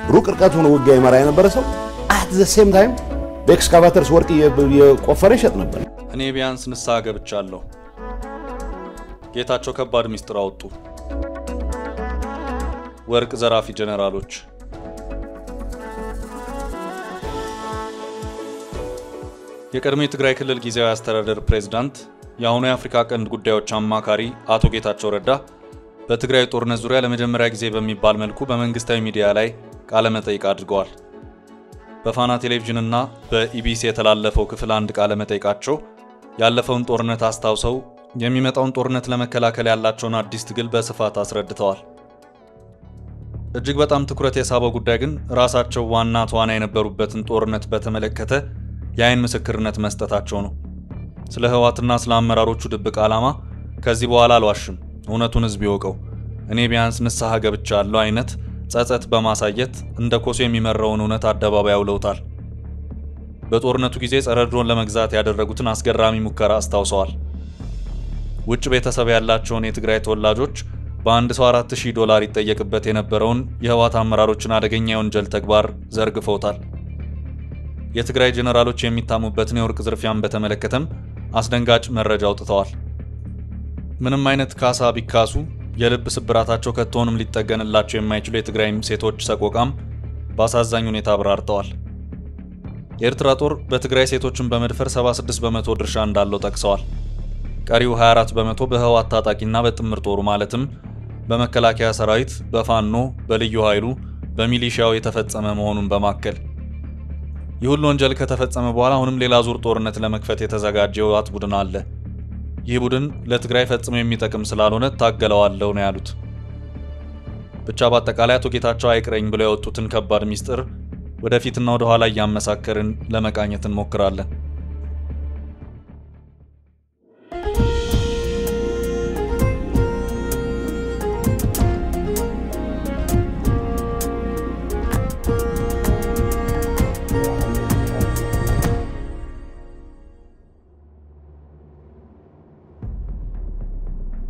ሩቅ ርቀት ሆኖ ውጊያ ይመራ የነበረ ሰው at the same time በኤክስካቫተርስ ወርቅ የቆፈረ ይሸጥ ነበር። እኔ ቢያንስ ንስሐ ገብቻለሁ። ጌታቸው ከባድ ሚስጥር አወጡ። ወርቅ ዘራፊ ጀነራሎች የቀድሞ የትግራይ ክልል ጊዜያዊ አስተዳደር ፕሬዝዳንት የአሁኑ የአፍሪካ ቀንድ ጉዳዮች አማካሪ አቶ ጌታቸው ረዳ በትግራይ ጦርነት ዙሪያ ለመጀመሪያ ጊዜ በሚባል መልኩ በመንግስታዊ ሚዲያ ላይ ቃለ መጠይቅ አድርገዋል። በፋና ቴሌቪዥን እና በኢቢሲ የተላለፈው ክፍል 1 ቃለ መጠይቃቸው ያለፈውን ጦርነት አስታውሰው የሚመጣውን ጦርነት ለመከላከል ያላቸውን አዲስ ትግል በስፋት አስረድተዋል። እጅግ በጣም ትኩረት የሳበው ጉዳይ ግን ራሳቸው ዋና ተዋናይ የነበሩበትን ጦርነት በተመለከተ የአይን ምስክርነት መስጠታቸው ነው። ስለ ህዋትና ስለ አመራሮቹ ድብቅ ዓላማ ከዚህ በኋላ አልዋሽም፣ እውነቱን ህዝብ ይወቀው፣ እኔ ቢያንስ ንስሐ ገብቻለሁ አይነት ጸጸት በማሳየት እንደ ኮሶ የሚመራውን እውነት አደባባይ አውለውታል። በጦርነቱ ጊዜ ጸረ ድሮን ለመግዛት ያደረጉትን አስገራሚ ሙከራ አስታውሰዋል። ውጭ ቤተሰብ ያላቸውን የትግራይ ተወላጆች በአንድ ሰው $4000 ይጠየቅበት የነበረውን የህዋት አመራሮችን አደገኛ የወንጀል ተግባር ዘርግፈውታል። የትግራይ ጀነራሎች የሚታሙበትን የወርቅ ዝርፊያን በተመለከተም አስደንጋጭ መረጃ አውጥተዋል። ምንም አይነት ካሳ ቢካሱ የልብ ስብራታቸው ከቶንም ሊጠገንላቸው የማይችሉ የትግራይ ሴቶች ሰቆቃም በአሳዛኝ ሁኔታ አብራርተዋል። የኤርትራ ጦር በትግራይ ሴቶችን በመድፈር 76% ድርሻ እንዳለው ጠቅሰዋል። ቀሪው 24% በህዋት ታጣቂና በጥምር ጦሩ ማለትም በመከላከያ ሰራዊት፣ በፋኖ፣ በልዩ ኃይሉ፣ በሚሊሻው የተፈጸመ መሆኑን በማከል ይህ ሁሉ ወንጀል ከተፈጸመ በኋላ አሁንም ሌላ ዙር ጦርነት ለመክፈት የተዘጋጀ የህዋት ቡድን አለ። ይህ ቡድን ለትግራይ ፈጽሞ የሚጠቅም ስላልሆነ ታገለዋለሁ ነው ያሉት። ብቻ በአጠቃላይ አቶ ጌታቸው አይቅረኝ ብለው ያወጡትን ከባድ ሚስጥር ወደፊትና ወደ ኋላ እያመሳከርን ለመቃኘት እንሞክራለን።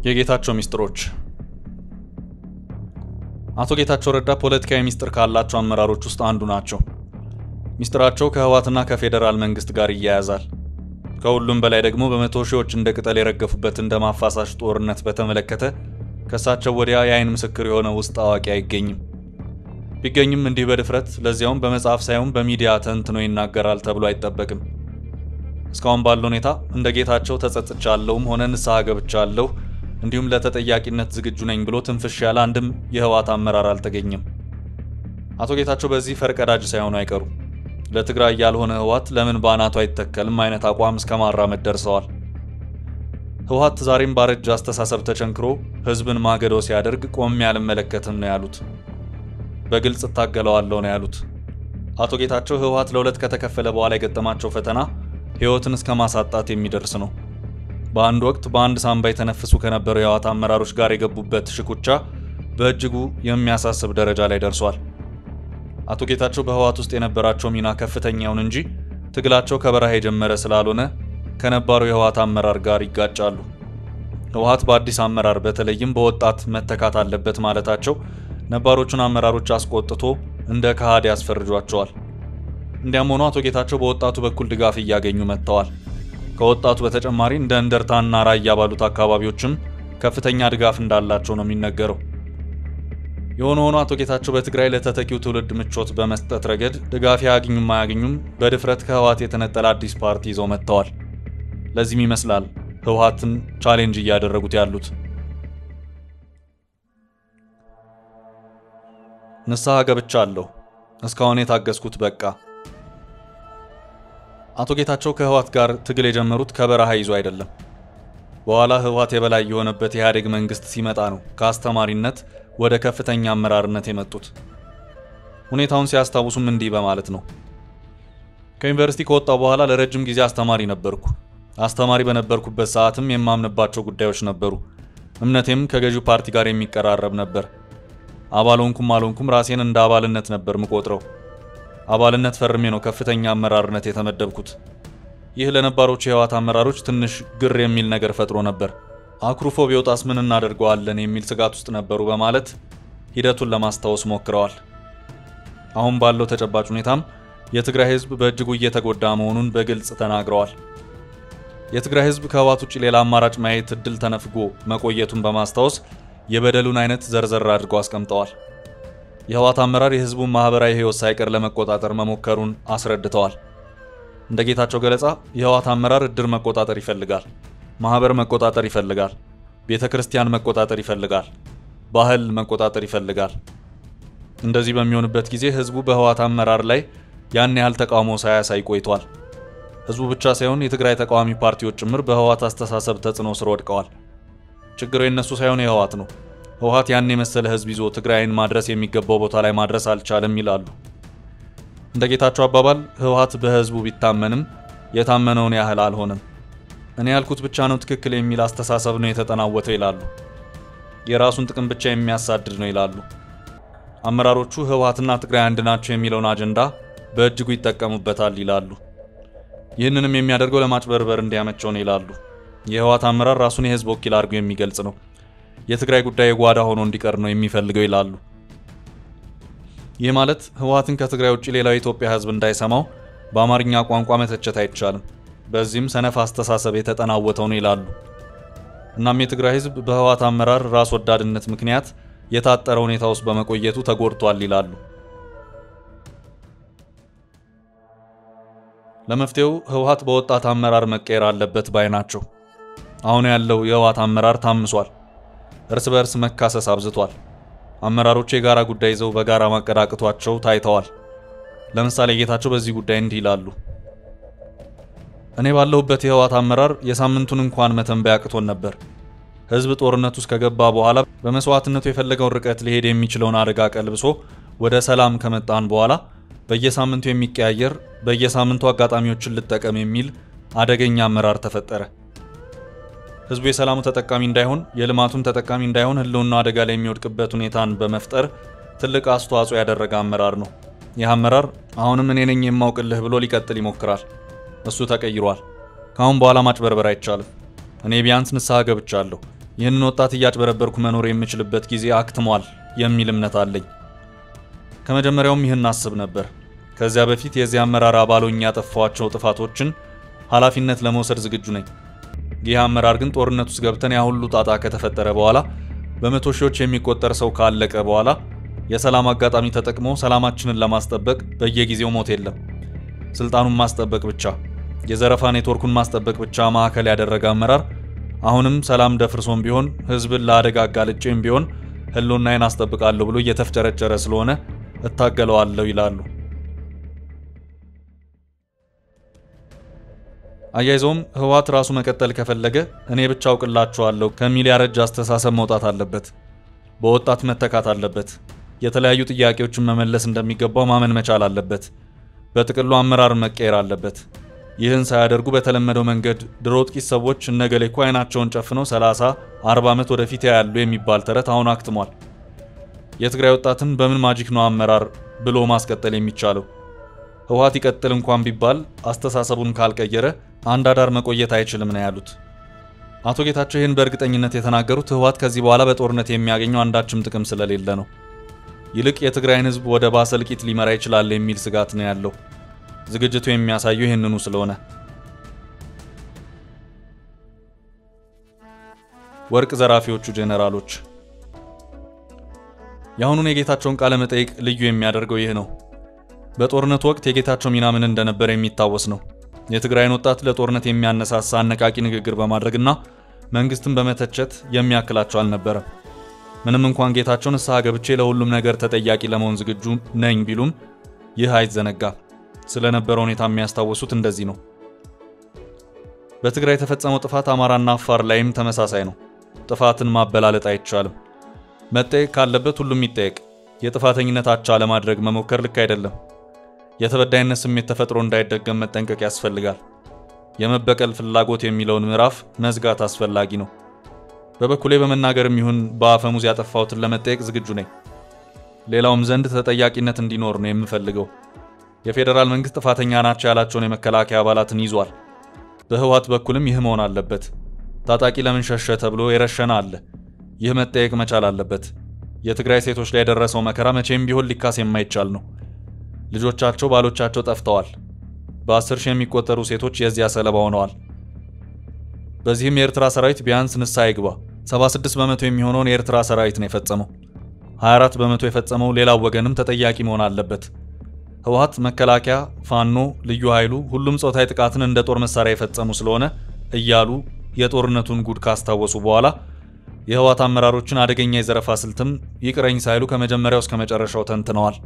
የጌታቸው ሚስጥሮች አቶ ጌታቸው ረዳ ፖለቲካዊ ሚስጥር ካላቸው አመራሮች ውስጥ አንዱ ናቸው። ሚስጥራቸው ከህዋትና ከፌደራል መንግስት ጋር ይያያዛል። ከሁሉም በላይ ደግሞ በመቶ ሺዎች እንደ ቅጠል የረገፉበት እንደ ማፋሳሽ ጦርነት በተመለከተ ከሳቸው ወዲያ የአይን ምስክር የሆነ ውስጥ አዋቂ አይገኝም። ቢገኝም እንዲህ በድፍረት ለዚያውም በመጽሐፍ ሳይሆን በሚዲያ ተንትኖ ይናገራል ተብሎ አይጠበቅም። እስካሁን ባለው ሁኔታ እንደ ጌታቸው ተጸጽቻለሁም ሆነ ንስሐ ገብቻለሁ እንዲሁም ለተጠያቂነት ዝግጁ ነኝ ብሎ ትንፍሽ ያለ አንድም የህዋት አመራር አልተገኘም። አቶ ጌታቸው በዚህ ፈርቀዳጅ ሳይሆኑ አይቀሩ። ለትግራይ ያልሆነ ህዋት ለምን ባናቱ አይተከልም አይነት አቋም እስከማራመድ ደርሰዋል። ህዋት ዛሬም ባረጀ አስተሳሰብ ተቸንክሮ ህዝብን ማገዶ ሲያደርግ ቆም ያልመለከትም ነው ያሉት። በግልጽ ታገለዋለሁ ነው ያሉት። አቶ ጌታቸው ህዋት ለሁለት ከተከፈለ በኋላ የገጠማቸው ፈተና ህይወትን እስከ ማሳጣት የሚደርስ ነው። በአንድ ወቅት በአንድ ሳምባ የተነፍሱ ከነበሩ የህዋት አመራሮች ጋር የገቡበት ሽኩቻ በእጅጉ የሚያሳስብ ደረጃ ላይ ደርሷል። አቶ ጌታቸው በህዋት ውስጥ የነበራቸው ሚና ከፍተኛውን እንጂ ትግላቸው ከበረሃ የጀመረ ስላልሆነ ከነባሩ የህዋት አመራር ጋር ይጋጫሉ። ህዋት በአዲስ አመራር በተለይም በወጣት መተካት አለበት ማለታቸው ነባሮቹን አመራሮች አስቆጥቶ እንደ ከሃዲ ያስፈርጇቸዋል። እንዲያም ሆኖ አቶ ጌታቸው በወጣቱ በኩል ድጋፍ እያገኙ መጥተዋል። ከወጣቱ በተጨማሪ እንደ እንደርታና ራያ ባሉት አካባቢዎችም ከፍተኛ ድጋፍ እንዳላቸው ነው የሚነገረው። የሆነ ሆኖ አቶ ጌታቸው በትግራይ ለተተኪው ትውልድ ምቾት በመስጠት ረገድ ድጋፍ ያገኙም አያገኙም በድፍረት ከህዋት የተነጠለ አዲስ ፓርቲ ይዘው መጥተዋል። ለዚህም ይመስላል ህዋትን ቻሌንጅ እያደረጉት ያሉት። ንስሐ ገብቻለሁ፣ እስካሁን የታገስኩት በቃ። አቶ ጌታቸው ከህዋት ጋር ትግል የጀመሩት ከበረሃ ይዞ አይደለም። በኋላ ህዋት የበላይ የሆነበት የኢህአዴግ መንግስት ሲመጣ ነው ከአስተማሪነት ወደ ከፍተኛ አመራርነት የመጡት። ሁኔታውን ሲያስታውሱም እንዲህ በማለት ነው። ከዩኒቨርሲቲ ከወጣሁ በኋላ ለረጅም ጊዜ አስተማሪ ነበርኩ። አስተማሪ በነበርኩበት ሰዓትም የማምንባቸው ጉዳዮች ነበሩ። እምነቴም ከገዢው ፓርቲ ጋር የሚቀራረብ ነበር። አባልሆንኩም አልሆንኩም ራሴን እንደ አባልነት ነበር ምቆጥረው። አባልነት ፈርሜ ነው ከፍተኛ አመራርነት የተመደብኩት። ይህ ለነባሮቹ የህዋት አመራሮች ትንሽ ግር የሚል ነገር ፈጥሮ ነበር። አኩርፎ ቢወጣስ ምን እናደርገዋለን የሚል ስጋት ውስጥ ነበሩ በማለት ሂደቱን ለማስታወስ ሞክረዋል። አሁን ባለው ተጨባጭ ሁኔታም የትግራይ ህዝብ በእጅጉ እየተጎዳ መሆኑን በግልጽ ተናግረዋል። የትግራይ ህዝብ ከህወሓት ውጪ ሌላ አማራጭ ማየት እድል ተነፍጎ መቆየቱን በማስታወስ የበደሉን አይነት ዘርዘር አድርገው አስቀምጠዋል። የህወሓት አመራር የህዝቡን ማህበራዊ ህይወት ሳይቀር ለመቆጣጠር መሞከሩን አስረድተዋል። እንደ ጌታቸው ገለጻ የህወሓት አመራር እድር መቆጣጠር ይፈልጋል፣ ማህበር መቆጣጠር ይፈልጋል፣ ቤተክርስቲያን መቆጣጠር ይፈልጋል፣ ባህል መቆጣጠር ይፈልጋል። እንደዚህ በሚሆንበት ጊዜ ህዝቡ በህወሓት አመራር ላይ ያን ያህል ተቃውሞ ሳያሳይ ቆይቷል። ህዝቡ ብቻ ሳይሆን የትግራይ ተቃዋሚ ፓርቲዎች ጭምር በህወሓት አስተሳሰብ ተጽዕኖ ስር ወድቀዋል። ችግሩ የነሱ ሳይሆን የህወሓት ነው። ህወሓት ያን የመሰለ ህዝብ ይዞ ትግራይን ማድረስ የሚገባው ቦታ ላይ ማድረስ አልቻለም ይላሉ። እንደ ጌታቸው አባባል ህወሓት በህዝቡ ቢታመንም የታመነውን ያህል አልሆነም። እኔ ያልኩት ብቻ ነው ትክክል የሚል አስተሳሰብ ነው የተጠናወተው ይላሉ። የራሱን ጥቅም ብቻ የሚያሳድድ ነው ይላሉ። አመራሮቹ ህወሓትና ትግራይ አንድ ናቸው የሚለውን አጀንዳ በእጅጉ ይጠቀሙበታል ይላሉ። ይህንንም የሚያደርገው ለማጭበርበር እንዲያመቸው ነው ይላሉ። የህወሓት አመራር ራሱን የህዝብ ወኪል አድርጎ የሚገልጽ ነው። የትግራይ ጉዳይ የጓዳ ሆኖ እንዲቀር ነው የሚፈልገው ይላሉ። ይህ ማለት ህወሓትን ከትግራይ ውጪ ሌላው የኢትዮጵያ ህዝብ እንዳይሰማው በአማርኛ ቋንቋ መተቸት አይቻልም። በዚህም ሰነፍ አስተሳሰብ የተጠናወተው ነው ይላሉ። እናም የትግራይ ህዝብ በህወሓት አመራር ራስ ወዳድነት ምክንያት የታጠረ ሁኔታ ውስጥ በመቆየቱ ተጎድቷል ይላሉ። ለመፍትሄው ህወሓት በወጣት አመራር መቀየር አለበት ባይ ናቸው። አሁን ያለው የህወሓት አመራር ታምሷል። እርስ በርስ መካሰስ አብዝቷል። አመራሮች የጋራ ጉዳይ ይዘው በጋራ ማቀዳቀቷቸው ታይተዋል። ለምሳሌ ጌታቸው በዚህ ጉዳይ እንዲህ ይላሉ። እኔ ባለሁበት የህወሓት አመራር የሳምንቱን እንኳን መተንበይ አቅቶን ነበር። ህዝብ ጦርነት ውስጥ ከገባ በኋላ በመስዋዕትነቱ የፈለገውን ርቀት ሊሄድ የሚችለውን አደጋ ቀልብሶ ወደ ሰላም ከመጣን በኋላ በየሳምንቱ የሚቀያየር በየሳምንቱ አጋጣሚዎችን ልጠቀም የሚል አደገኛ አመራር ተፈጠረ። ህዝቡ የሰላሙ ተጠቃሚ እንዳይሆን የልማቱም ተጠቃሚ እንዳይሆን ህልውናው አደጋ ላይ የሚወድቅበት ሁኔታን በመፍጠር ትልቅ አስተዋጽኦ ያደረገ አመራር ነው። ይህ አመራር አሁንም እኔ ነኝ የማውቅልህ ብሎ ሊቀጥል ይሞክራል። እሱ ተቀይሯል። ካሁን በኋላ ማጭበርበር አይቻልም። እኔ ቢያንስ ንስሐ ገብቻለሁ። ይህንን ወጣት እያጭበረበርኩ መኖር የምችልበት ጊዜ አክትሟል የሚል እምነት አለኝ። ከመጀመሪያውም ይህን አስብ ነበር። ከዚያ በፊት የዚህ አመራር አባሎኝ ያጠፋቸው ጥፋቶችን ኃላፊነት ለመውሰድ ዝግጁ ነኝ። ይህ አመራር ግን ጦርነት ውስጥ ገብተን ያ ሁሉ ጣጣ ከተፈጠረ በኋላ በመቶ ሺዎች የሚቆጠር ሰው ካለቀ በኋላ የሰላም አጋጣሚ ተጠቅሞ ሰላማችንን ለማስጠበቅ በየጊዜው ሞት የለም ስልጣኑን ማስጠበቅ ብቻ የዘረፋ ኔትወርኩን ማስጠበቅ ብቻ ማዕከል ያደረገ አመራር አሁንም ሰላም ደፍርሶም ቢሆን ህዝብን ለአደጋ አጋልጬም ቢሆን ህልውናዬን አስጠብቃለሁ ብሎ እየተፍጨረጨረ ስለሆነ እታገለዋለሁ ይላሉ። አያይዘውም ህወሓት ራሱ መቀጠል ከፈለገ እኔ ብቻ አውቅላችኋለሁ ከሚል ያረጀ አስተሳሰብ መውጣት አለበት። በወጣት መተካት አለበት። የተለያዩ ጥያቄዎችን መመለስ እንደሚገባው ማመን መቻል አለበት። በጥቅሉ አመራር መቀየር አለበት። ይህን ሳያደርጉ በተለመደው መንገድ ድሮ ጥቂት ሰዎች እነገሌ እኮ አይናቸውን ጨፍነው 30 40 ዓመት ወደፊት ያያሉ የሚባል ተረት አሁን አክትሟል። የትግራይ ወጣትን በምን ማጂክ ነው አመራር ብሎ ማስቀጠል የሚቻለው? ህወሓት ይቀጥል እንኳን ቢባል አስተሳሰቡን ካልቀየረ አንድ አዳር መቆየት አይችልም ነው ያሉት። አቶ ጌታቸው ይህን በእርግጠኝነት የተናገሩት ህወሓት ከዚህ በኋላ በጦርነት የሚያገኘው አንዳችም ጥቅም ስለሌለ ነው። ይልቅ የትግራይን ህዝብ ወደ ባሰ እልቂት ሊመራ ይችላል የሚል ስጋት ነው ያለው። ዝግጅቱ የሚያሳየው ይህንኑ ስለሆነ ወርቅ ዘራፊዎቹ ጄኔራሎች ያሁኑን የጌታቸውን ቃለ መጠይቅ ልዩ የሚያደርገው ይህ ነው። በጦርነቱ ወቅት የጌታቸው ሚና ምን እንደነበር የሚታወስ ነው። የትግራይን ወጣት ለጦርነት የሚያነሳሳ አነቃቂ ንግግር በማድረግና መንግስትን በመተቸት የሚያክላቸው አልነበረም። ምንም እንኳን ጌታቸው ንስሐ ገብቼ ለሁሉም ነገር ተጠያቂ ለመሆን ዝግጁ ነኝ ቢሉም ይህ አይዘነጋም። ስለነበረው ሁኔታ የሚያስታውሱት እንደዚህ ነው። በትግራይ የተፈጸመው ጥፋት አማራና አፋር ላይም ተመሳሳይ ነው። ጥፋትን ማበላለጥ አይቻልም። መጠየቅ ካለበት ሁሉም ይጠየቅ። የጥፋተኝነት አቻ ለማድረግ መሞከር ልክ አይደለም። የተበዳይነት ስሜት ተፈጥሮ እንዳይደገም መጠንቀቅ ያስፈልጋል። የመበቀል ፍላጎት የሚለውን ምዕራፍ መዝጋት አስፈላጊ ነው። በበኩሌ በመናገርም ይሁን በአፈሙዝ ያጠፋሁትን ለመጠየቅ ዝግጁ ነኝ። ሌላውም ዘንድ ተጠያቂነት እንዲኖር ነው የምፈልገው። የፌደራል መንግስት ጥፋተኛ ናቸው ያላቸውን የመከላከያ አባላትን ይዟል። በህወሓት በኩልም ይህ መሆን አለበት። ታጣቂ ለምን ሸሸ ተብሎ የረሸነ አለ። ይህ መጠየቅ መቻል አለበት። የትግራይ ሴቶች ላይ የደረሰው መከራ መቼም ቢሆን ሊካስ የማይቻል ነው። ልጆቻቸው፣ ባሎቻቸው ጠፍተዋል። በ10 ሺህ የሚቆጠሩ ሴቶች የዚያ ሰለባ ሆነዋል። በዚህም የኤርትራ ሰራዊት ቢያንስ ንስሐ ይግባ። 76 በመቶ የሚሆነውን የኤርትራ ሰራዊት ነው የፈጸመው። 24 በመቶ የፈጸመው ሌላው ወገንም ተጠያቂ መሆን አለበት። ህወሓት፣ መከላከያ፣ ፋኖ፣ ልዩ ኃይሉ ሁሉም ጾታዊ ጥቃትን እንደ ጦር መሳሪያ የፈጸሙ ስለሆነ እያሉ የጦርነቱን ጉድ ካስታወሱ በኋላ የህወሓት አመራሮችን አደገኛ የዘረፋ ስልትም ይቅረኝ ሳይሉ ከመጀመሪያው እስከ መጨረሻው ተንትነዋል።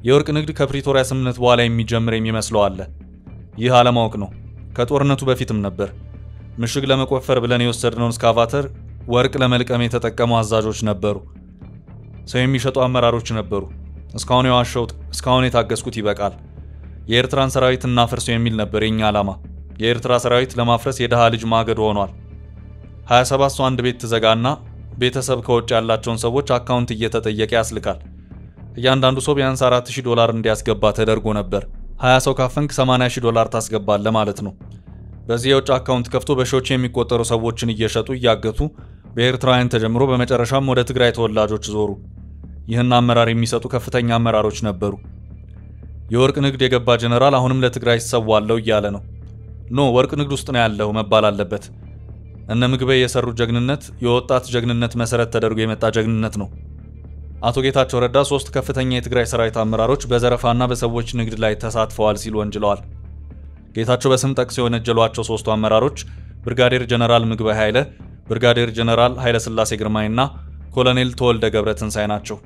የወርቅ ንግድ ከፕሪቶሪያ ስምምነት በኋላ የሚጀምር የሚመስለው አለ። ይህ አለማወቅ ነው። ከጦርነቱ በፊትም ነበር። ምሽግ ለመቆፈር ብለን የወሰድነውን ስካቫተር ወርቅ ለመልቀም የተጠቀሙ አዛዦች ነበሩ። ሰው የሚሸጡ አመራሮች ነበሩ። እስካሁን የዋሸሁት፣ እስካሁን የታገስኩት ይበቃል። የኤርትራን ሰራዊት እናፍርሰው የሚል ነበር የኛ ዓላማ። የኤርትራ ሰራዊት ለማፍረስ የደሃ ልጅ ማገዶ ሆኗል። 27 ሰው አንድ ቤት ትዘጋና ቤተሰብ ከውጭ ያላቸውን ሰዎች አካውንት እየተጠየቀ ያስልካል። እያንዳንዱ ሰው ቢያንስ $4000 እንዲያስገባ ተደርጎ ነበር። 20 ሰው ካፈንክ $80000 ታስገባለህ ማለት ነው። በዚህ የውጭ አካውንት ከፍቶ በሺዎች የሚቆጠሩ ሰዎችን እየሸጡ እያገቱ በኤርትራውያን ተጀምሮ በመጨረሻም ወደ ትግራይ ተወላጆች ዞሩ። ይህን አመራር የሚሰጡ ከፍተኛ አመራሮች ነበሩ። የወርቅ ንግድ የገባ ጀነራል አሁንም ለትግራይ ይሰዋለው እያለ ነው። ኖ ወርቅ ንግድ ውስጥ ነው ያለው መባል አለበት። እነ ምግበይ የሰሩት ጀግንነት የወጣት ጀግንነት መሰረት ተደርጎ የመጣ ጀግንነት ነው። አቶ ጌታቸው ረዳ 3 ከፍተኛ የትግራይ ሰራዊት አመራሮች በዘረፋና በሰዎች ንግድ ላይ ተሳትፈዋል ሲሉ ወንጅለዋል። ጌታቸው በስም ጠቅሰው የወነጀሏቸው 3ቱ አመራሮች ብርጋዴር ጀነራል ምግበይ ኃይለ፣ ብርጋዴር ጀነራል ኃይለ ሥላሴ ግርማይና ኮሎኔል ተወልደ ገብረትንሳኤ ናቸው።